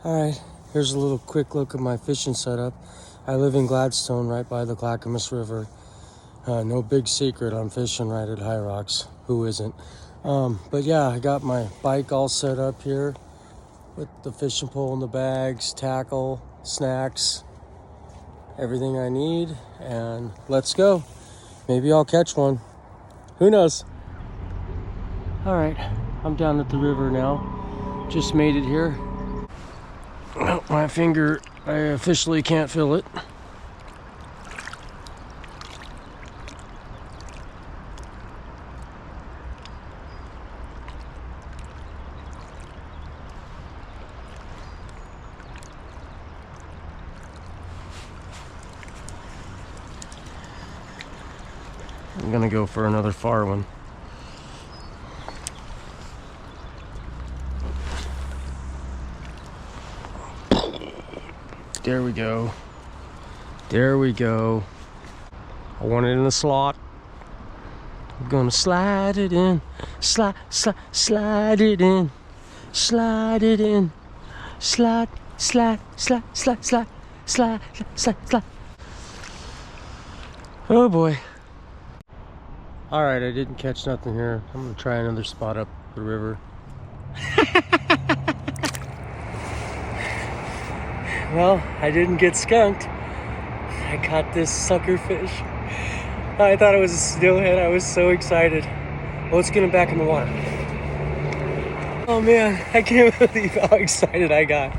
Alright, here's a little quick look at my fishing setup. I live in Gladstone, right by the Clackamas River. No big secret, I'm fishing right at High Rocks. Who isn't? But yeah, I got my bike all set up here with the fishing pole and the bags, tackle, snacks, everything I need, and let's go. Maybe I'll catch one. Who knows? Alright, I'm down at the river now. Just made it here. My finger, I officially can't feel it. I'm gonna go for another far one. There we go. There we go. I want it in the slot. I'm gonna slide it in. Slide it in. Slide it in. Slide. Oh boy. Alright, I didn't catch nothing here. I'm gonna try another spot up the river. Well, I didn't get skunked. I caught this sucker fish. I thought it was a steelhead. I was so excited. Well, let's get him back in the water. Oh man, I can't believe how excited I got.